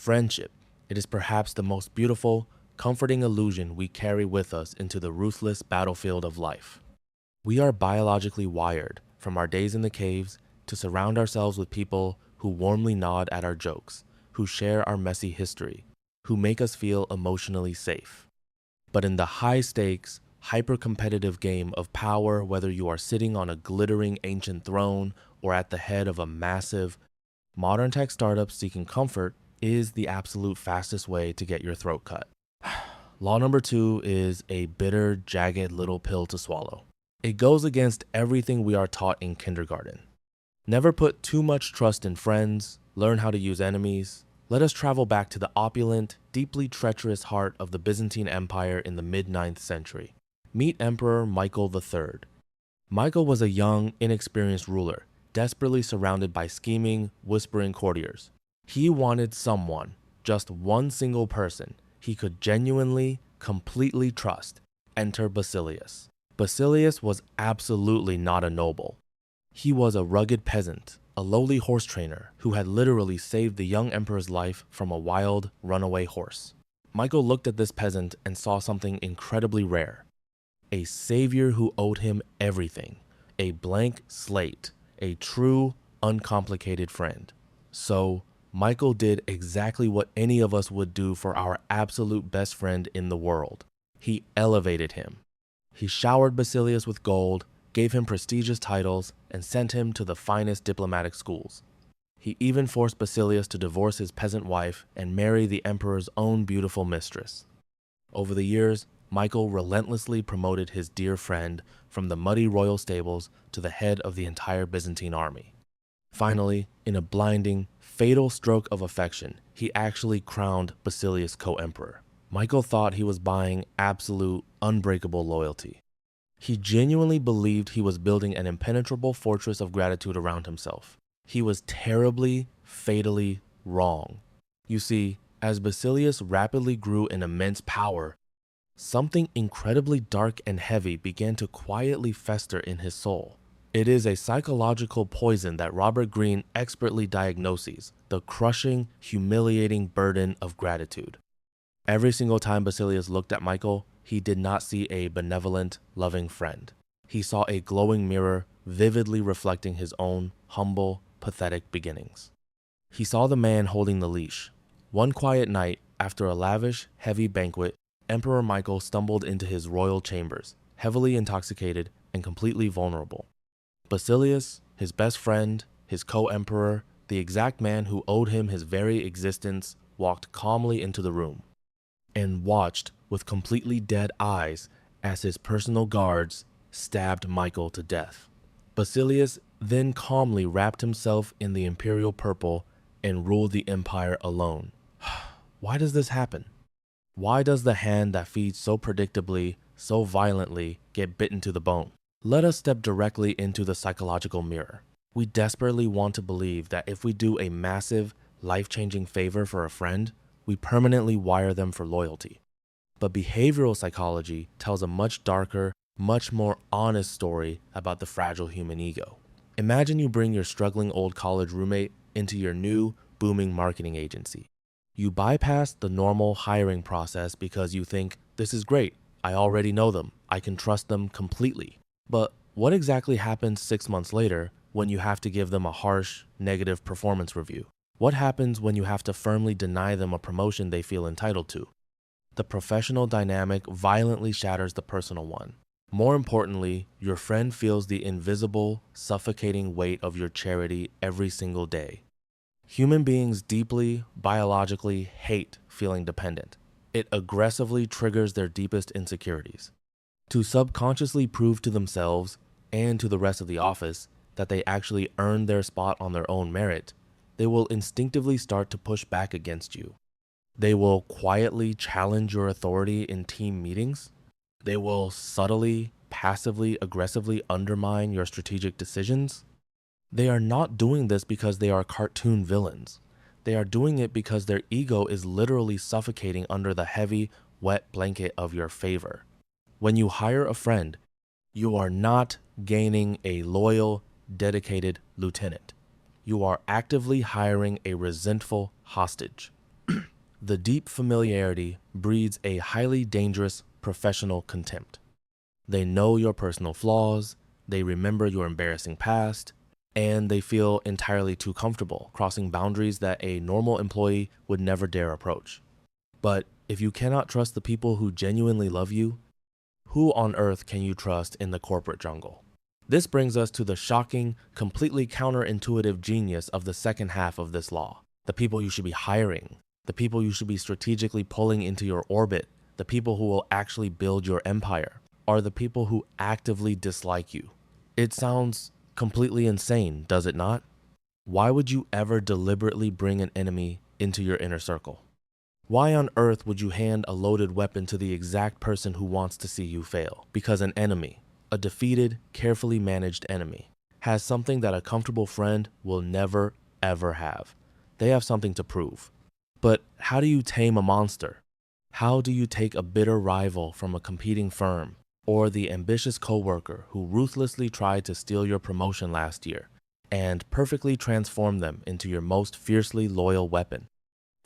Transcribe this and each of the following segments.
Friendship. It is perhaps the most beautiful, comforting illusion we carry with us into the ruthless battlefield of life. We are biologically wired, from our days in the caves, to surround ourselves with people who warmly nod at our jokes, who share our messy history, who make us feel emotionally safe. But in the high-stakes, hyper-competitive game of power, whether you are sitting on a glittering ancient throne or at the head of a massive, modern tech startup seeking comfort is the absolute fastest way to get your throat cut. Law number 2 is a bitter, jagged little pill to swallow. It goes against everything we are taught in kindergarten. Never put too much trust in friends, learn how to use enemies. Let us travel back to the opulent, deeply treacherous heart of the Byzantine Empire in the mid-9th century. Meet Emperor Michael III. Michael was a young, inexperienced ruler, desperately surrounded by scheming, whispering courtiers. He wanted someone, just one single person, he could genuinely, completely trust. Enter Basilius. Basilius was absolutely not a noble. He was a rugged peasant, a lowly horse trainer who had literally saved the young emperor's life from a wild, runaway horse. Michael looked at this peasant and saw something incredibly rare. A savior who owed him everything, a blank slate, a true, uncomplicated friend. So, Michael did exactly what any of us would do for our absolute best friend in the world. He elevated him. He showered Basilius with gold, gave him prestigious titles, and sent him to the finest diplomatic schools. He even forced Basilius to divorce his peasant wife and marry the emperor's own beautiful mistress. Over the years, Michael relentlessly promoted his dear friend from the muddy royal stables to the head of the entire Byzantine army. Finally, in a blinding, fatal stroke of affection, he actually crowned Basilius co-emperor. Michael thought he was buying absolute, unbreakable loyalty. He genuinely believed he was building an impenetrable fortress of gratitude around himself. He was terribly, fatally wrong. You see, as Basilius rapidly grew in immense power, something incredibly dark and heavy began to quietly fester in his soul. It is a psychological poison that Robert Greene expertly diagnoses, the crushing, humiliating burden of gratitude. Every single time Basilius looked at Michael, he did not see a benevolent, loving friend. He saw a glowing mirror vividly reflecting his own humble, pathetic beginnings. He saw the man holding the leash. One quiet night, after a lavish, heavy banquet, Emperor Michael stumbled into his royal chambers, heavily intoxicated and completely vulnerable. Basilius, his best friend, his co-emperor, the exact man who owed him his very existence, walked calmly into the room and watched with completely dead eyes as his personal guards stabbed Michael to death. Basilius then calmly wrapped himself in the imperial purple and ruled the empire alone. Why does this happen? Why does the hand that feeds so predictably, so violently, get bitten to the bone? Let us step directly into the psychological mirror. We desperately want to believe that if we do a massive, life-changing favor for a friend, we permanently wire them for loyalty. But behavioral psychology tells a much darker, much more honest story about the fragile human ego. Imagine you bring your struggling old college roommate into your new, booming marketing agency. You bypass the normal hiring process because you think, this is great, I already know them, I can trust them completely. But what exactly happens 6 months later when you have to give them a harsh, negative performance review? What happens when you have to firmly deny them a promotion they feel entitled to? The professional dynamic violently shatters the personal one. More importantly, your friend feels the invisible, suffocating weight of your charity every single day. Human beings deeply, biologically hate feeling dependent. It aggressively triggers their deepest insecurities. To subconsciously prove to themselves and to the rest of the office that they actually earned their spot on their own merit, they will instinctively start to push back against you. They will quietly challenge your authority in team meetings. They will subtly, passively, aggressively undermine your strategic decisions. They are not doing this because they are cartoon villains. They are doing it because their ego is literally suffocating under the heavy, wet blanket of your favor. When you hire a friend, you are not gaining a loyal, dedicated lieutenant. You are actively hiring a resentful hostage. The deep familiarity breeds a highly dangerous professional contempt. They know your personal flaws, they remember your embarrassing past, and they feel entirely too comfortable crossing boundaries that a normal employee would never dare approach. But if you cannot trust the people who genuinely love you, who on earth can you trust in the corporate jungle? This brings us to the shocking, completely counterintuitive genius of the second half of this law. The people you should be hiring, the people you should be strategically pulling into your orbit, the people who will actually build your empire, are the people who actively dislike you. It sounds completely insane, does it not? Why would you ever deliberately bring an enemy into your inner circle? Why on earth would you hand a loaded weapon to the exact person who wants to see you fail? Because an enemy, a defeated, carefully managed enemy, has something that a comfortable friend will never, ever have. They have something to prove. But how do you tame a monster? How do you take a bitter rival from a competing firm, or the ambitious coworker who ruthlessly tried to steal your promotion last year, and perfectly transform them into your most fiercely loyal weapon?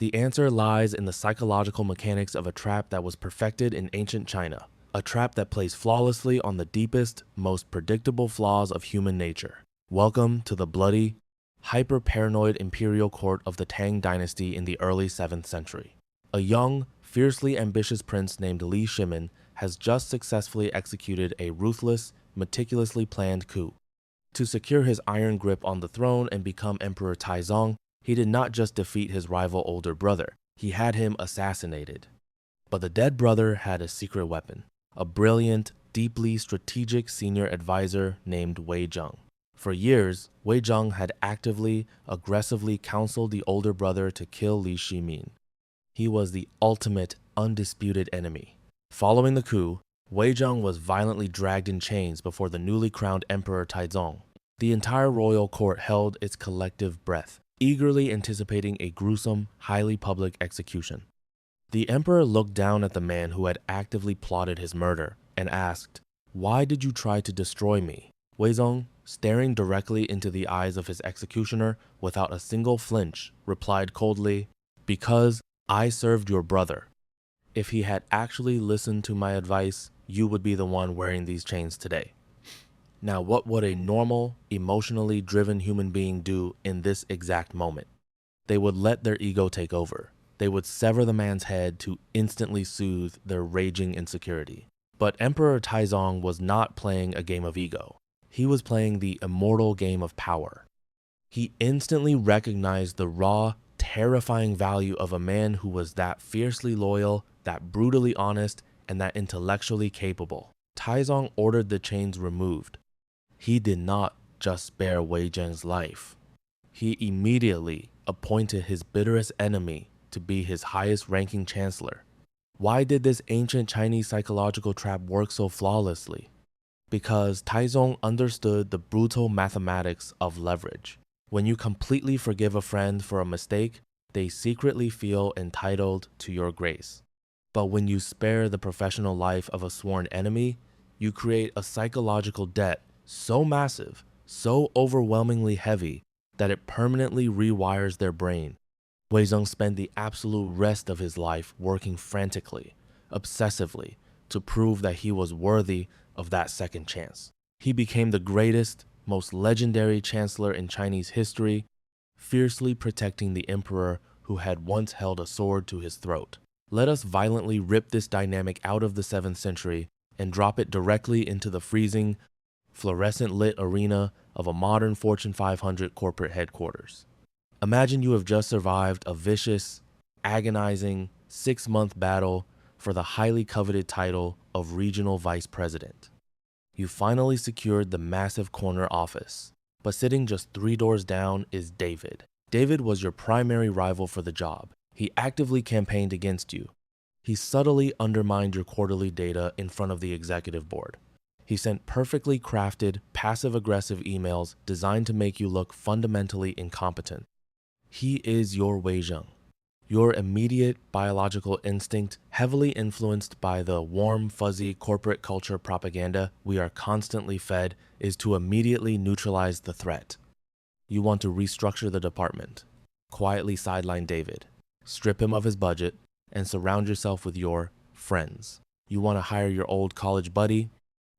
The answer lies in the psychological mechanics of a trap that was perfected in ancient China, a trap that plays flawlessly on the deepest, most predictable flaws of human nature. Welcome to the bloody, hyper-paranoid imperial court of the Tang dynasty in the early 7th century. A young, fiercely ambitious prince named Li Shimin has just successfully executed a ruthless, meticulously planned coup. To secure his iron grip on the throne and become Emperor Taizong, he did not just defeat his rival older brother, he had him assassinated. But the dead brother had a secret weapon, a brilliant, deeply strategic senior advisor named Wei Zheng. For years, Wei Zheng had actively, aggressively counseled the older brother to kill Li Shimin. He was the ultimate, undisputed enemy. Following the coup, Wei Zheng was violently dragged in chains before the newly crowned Emperor Taizong. The entire royal court held its collective breath, eagerly anticipating a gruesome, highly public execution. The emperor looked down at the man who had actively plotted his murder and asked, "Why did you try to destroy me?" Wei Zheng, staring directly into the eyes of his executioner without a single flinch, replied coldly, "Because I served your brother. If he had actually listened to my advice, you would be the one wearing these chains today." Now, what would a normal, emotionally driven human being do in this exact moment? They would let their ego take over. They would sever the man's head to instantly soothe their raging insecurity. But Emperor Taizong was not playing a game of ego. He was playing the immortal game of power. He instantly recognized the raw, terrifying value of a man who was that fiercely loyal, that brutally honest, and that intellectually capable. Taizong ordered the chains removed. He did not just spare Wei Zheng's life. He immediately appointed his bitterest enemy to be his highest-ranking chancellor. Why did this ancient Chinese psychological trap work so flawlessly? Because Taizong understood the brutal mathematics of leverage. When you completely forgive a friend for a mistake, they secretly feel entitled to your grace. But when you spare the professional life of a sworn enemy, you create a psychological debt so massive, so overwhelmingly heavy, that it permanently rewires their brain. Wei Zheng spent the absolute rest of his life working frantically, obsessively, to prove that he was worthy of that second chance. He became the greatest, most legendary chancellor in Chinese history, fiercely protecting the emperor who had once held a sword to his throat. Let us violently rip this dynamic out of the 7th century and drop it directly into the freezing, fluorescent-lit arena of a modern Fortune 500 corporate headquarters. Imagine you have just survived a vicious, agonizing, 6-month battle for the highly coveted title of regional vice president. You finally secured the massive corner office, but sitting just 3 doors down is David. David was your primary rival for the job. He actively campaigned against you. He subtly undermined your quarterly data in front of the executive board. He sent perfectly crafted, passive-aggressive emails designed to make you look fundamentally incompetent. He is your Wei Zheng. Your immediate biological instinct, heavily influenced by the warm, fuzzy corporate culture propaganda we are constantly fed, is to immediately neutralize the threat. You want to restructure the department, quietly sideline David, strip him of his budget, and surround yourself with your friends. You want to hire your old college buddy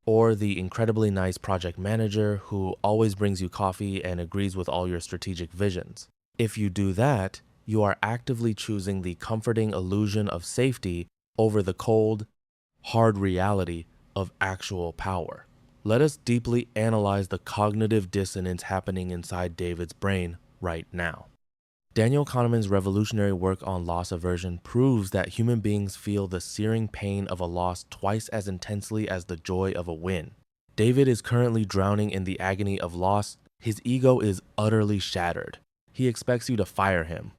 or the incredibly nice project manager who always brings you coffee and agrees with all your strategic visions. If you do that, you are actively choosing the comforting illusion of safety over the cold, hard reality of actual power. Let us deeply analyze the cognitive dissonance happening inside David's brain right now. Daniel Kahneman's revolutionary work on loss aversion proves that human beings feel the searing pain of a loss twice as intensely as the joy of a win. David is currently drowning in the agony of loss. His ego is utterly shattered. He expects you to fire him.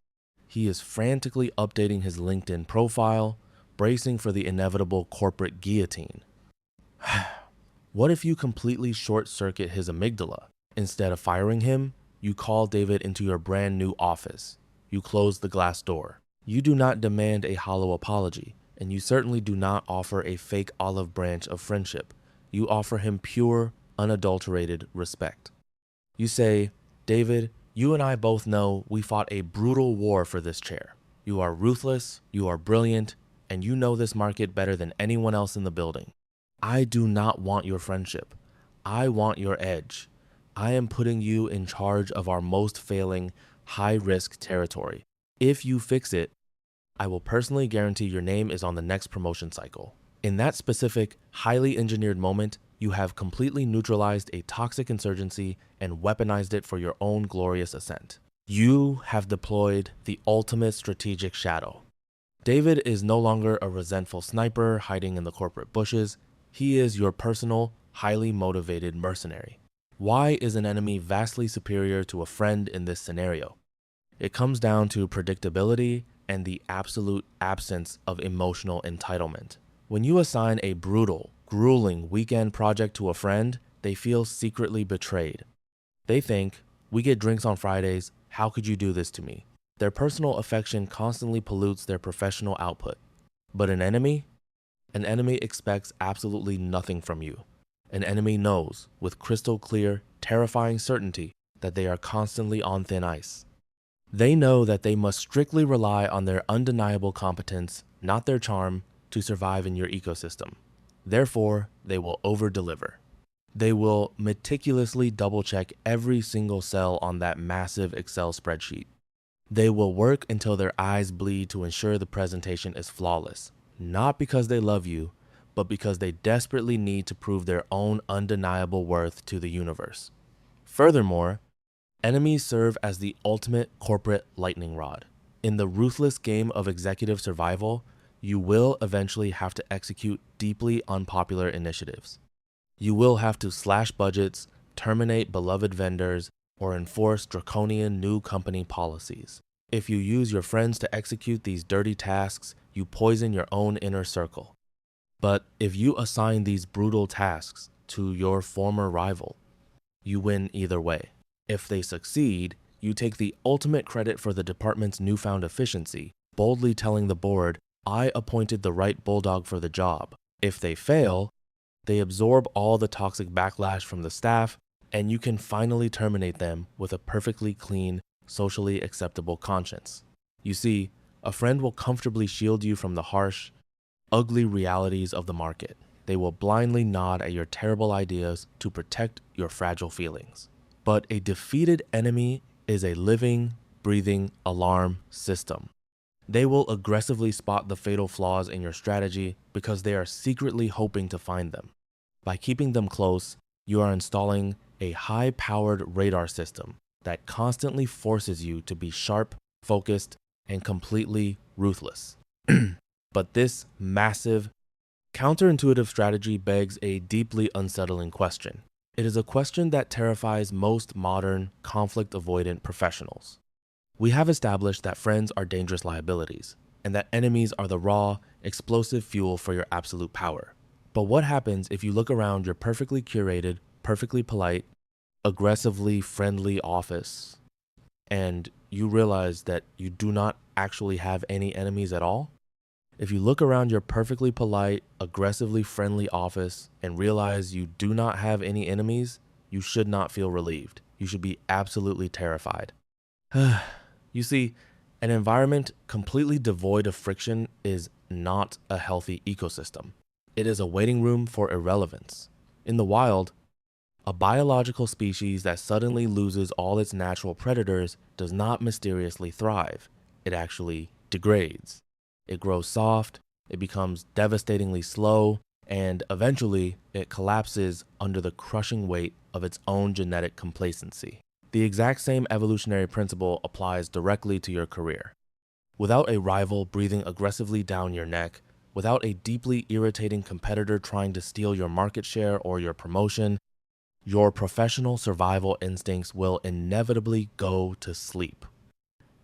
He is frantically updating his LinkedIn profile, bracing for the inevitable corporate guillotine. What if you completely short-circuit his amygdala? Instead of firing him, you call David into your brand new office. You close the glass door. You do not demand a hollow apology, and you certainly do not offer a fake olive branch of friendship. You offer him pure, unadulterated respect. You say, David, you and I both know we fought a brutal war for this chair. You are ruthless, you are brilliant, and you know this market better than anyone else in the building. I do not want your friendship. I want your edge. I am putting you in charge of our most failing, high-risk territory. If you fix it, I will personally guarantee your name is on the next promotion cycle. In that specific, highly engineered moment, you have completely neutralized a toxic insurgency and weaponized it for your own glorious ascent. You have deployed the ultimate strategic shadow. David is no longer a resentful sniper hiding in the corporate bushes. He is your personal, highly motivated mercenary. Why is an enemy vastly superior to a friend in this scenario? It comes down to predictability and the absolute absence of emotional entitlement. When you assign a brutal, grueling weekend project to a friend, they feel secretly betrayed. They think, we get drinks on Fridays, how could you do this to me? Their personal affection constantly pollutes their professional output. But an enemy expects absolutely nothing from you. An enemy knows, with crystal clear, terrifying certainty, that they are constantly on thin ice. They know that they must strictly rely on their undeniable competence, not their charm, to survive in your ecosystem. Therefore, they will over-deliver. They will meticulously double-check every single cell on that massive Excel spreadsheet. They will work until their eyes bleed to ensure the presentation is flawless, not because they love you, but because they desperately need to prove their own undeniable worth to the universe. Furthermore, enemies serve as the ultimate corporate lightning rod. In the ruthless game of executive survival, you will eventually have to execute deeply unpopular initiatives. You will have to slash budgets, terminate beloved vendors, or enforce draconian new company policies. If you use your friends to execute these dirty tasks, you poison your own inner circle. But if you assign these brutal tasks to your former rival, you win either way. If they succeed, you take the ultimate credit for the department's newfound efficiency, boldly telling the board, I appointed the right bulldog for the job. If they fail, they absorb all the toxic backlash from the staff, and you can finally terminate them with a perfectly clean, socially acceptable conscience. You see, a friend will comfortably shield you from the harsh, ugly realities of the market. They will blindly nod at your terrible ideas to protect your fragile feelings. But a defeated enemy is a living, breathing alarm system. They will aggressively spot the fatal flaws in your strategy because they are secretly hoping to find them. By keeping them close, you are installing a high-powered radar system that constantly forces you to be sharp, focused, and completely ruthless. But this massive, counterintuitive strategy begs a deeply unsettling question. It is a question that terrifies most modern, conflict-avoidant professionals. We have established that friends are dangerous liabilities, and that enemies are the raw, explosive fuel for your absolute power. But what happens if you look around your perfectly curated, perfectly polite, aggressively friendly office, and you realize that you do not actually have any enemies at all? If you look around your perfectly polite, aggressively friendly office and realize you do not have any enemies, you should not feel relieved. You should be absolutely terrified. You see, An environment completely devoid of friction is not a healthy ecosystem. It is a waiting room for irrelevance. In the wild, a biological species that suddenly loses all its natural predators does not mysteriously thrive. It actually degrades. It grows soft, it becomes devastatingly slow, and eventually it collapses under the crushing weight of its own genetic complacency. The exact same evolutionary principle applies directly to your career. Without a rival breathing aggressively down your neck, without a deeply irritating competitor trying to steal your market share or your promotion, your professional survival instincts will inevitably go to sleep.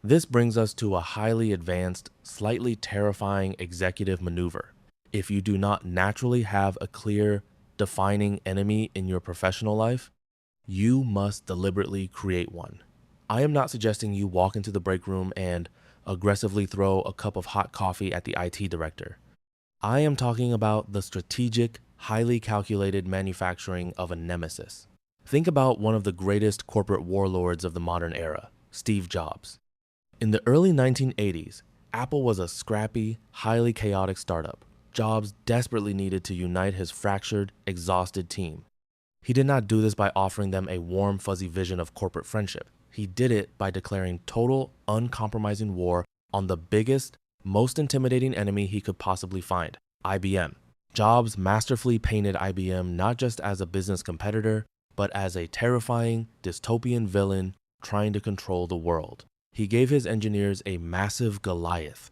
This brings us to a highly advanced, slightly terrifying executive maneuver. If you do not naturally have a clear, defining enemy in your professional life, you must deliberately create one. I am not suggesting you walk into the break room and aggressively throw a cup of hot coffee at the IT director. I am talking about the strategic, highly calculated manufacturing of a nemesis. Think about one of the greatest corporate warlords of the modern era, Steve Jobs. In the early 1980s, Apple was a scrappy, highly chaotic startup. Jobs desperately needed to unite his fractured, exhausted team. He did not do this by offering them a warm, fuzzy vision of corporate friendship. He did it by declaring total, uncompromising war on the biggest, most intimidating enemy he could possibly find, IBM. Jobs masterfully painted IBM not just as a business competitor, but as a terrifying, dystopian villain trying to control the world. He gave his engineers a massive Goliath,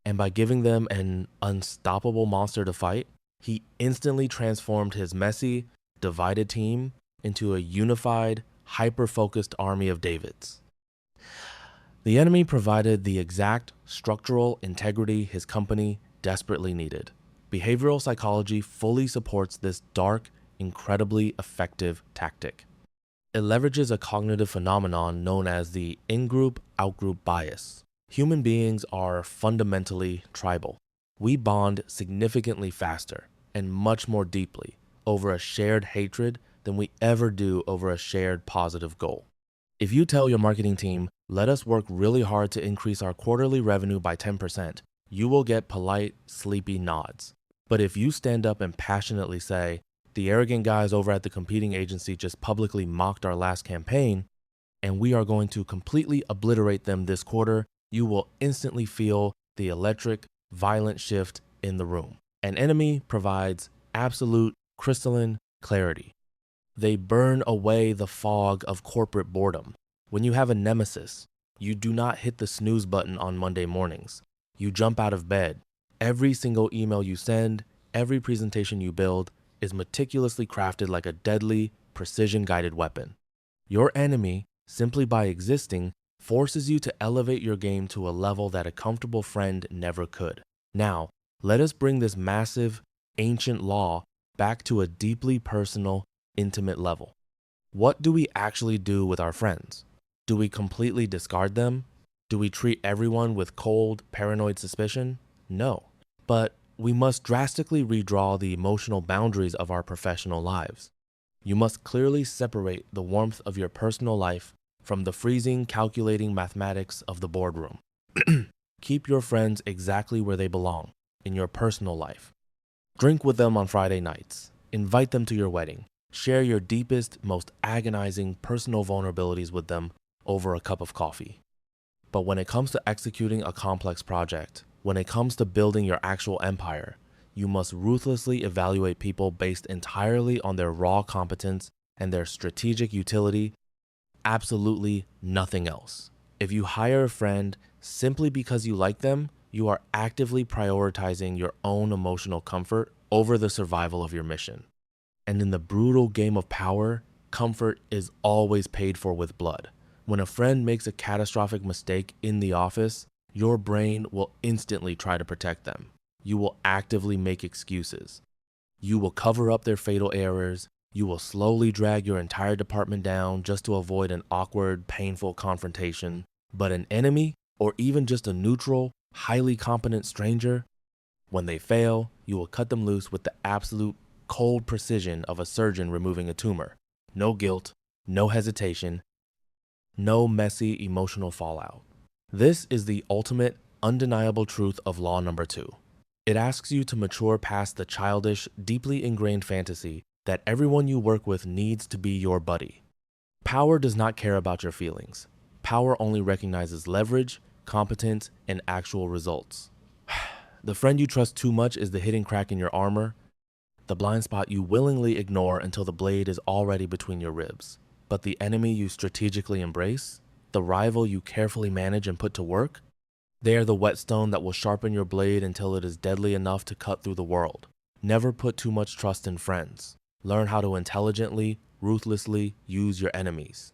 and by giving them an unstoppable monster to fight, he instantly transformed his messy, divided team into a unified, hyper-focused army of Davids. The enemy provided the exact structural integrity his company desperately needed. Behavioral psychology fully supports this dark, incredibly effective tactic. It leverages a cognitive phenomenon known as the in-group, out-group bias. Human beings are fundamentally tribal. We bond significantly faster and much more deeply over a shared hatred than we ever do over a shared positive goal. If you tell your marketing team, let us work really hard to increase our quarterly revenue by 10%, you will get polite, sleepy nods. But if you stand up and passionately say, the arrogant guys over at the competing agency just publicly mocked our last campaign, and we are going to completely obliterate them this quarter, you will instantly feel the electric, violent shift in the room. An enemy provides absolute, crystalline clarity. They burn away the fog of corporate boredom. When you have a nemesis, you do not hit the snooze button on Monday mornings. You jump out of bed. Every single email you send, every presentation you build is meticulously crafted like a deadly, precision-guided weapon. Your enemy, simply by existing, forces you to elevate your game to a level that a comfortable friend never could. Now, let us bring this massive, ancient law back to a deeply personal, intimate level. What do we actually do with our friends? Do we completely discard them? Do we treat everyone with cold, paranoid suspicion? No. But we must drastically redraw the emotional boundaries of our professional lives. You must clearly separate the warmth of your personal life from the freezing, calculating mathematics of the boardroom. Keep your friends exactly where they belong, in your personal life. Drink with them on Friday nights. Invite them to your wedding. Share your deepest, most agonizing personal vulnerabilities with them over a cup of coffee. But when it comes to executing a complex project, when it comes to building your actual empire, you must ruthlessly evaluate people based entirely on their raw competence and their strategic utility, absolutely nothing else. If you hire a friend simply because you like them, you are actively prioritizing your own emotional comfort over the survival of your mission. And in the brutal game of power, comfort is always paid for with blood. When a friend makes a catastrophic mistake in the office, your brain will instantly try to protect them. You will actively make excuses. You will cover up their fatal errors. You will slowly drag your entire department down just to avoid an awkward, painful confrontation. But an enemy, or even just a neutral, highly competent stranger, when they fail, you will cut them loose with the absolute cold precision of a surgeon removing a tumor. No guilt, no hesitation, no messy emotional fallout. This is the ultimate, undeniable truth of law number 2. It asks you to mature past the childish, deeply ingrained fantasy that everyone you work with needs to be your buddy. Power does not care about your feelings. Power only recognizes leverage, competence, and actual results. The friend you trust too much is the hidden crack in your armor, the blind spot you willingly ignore until the blade is already between your ribs. But the enemy you strategically embrace, the rival you carefully manage and put to work, they are the whetstone that will sharpen your blade until it is deadly enough to cut through the world. Never put too much trust in friends. Learn how to intelligently, ruthlessly use your enemies.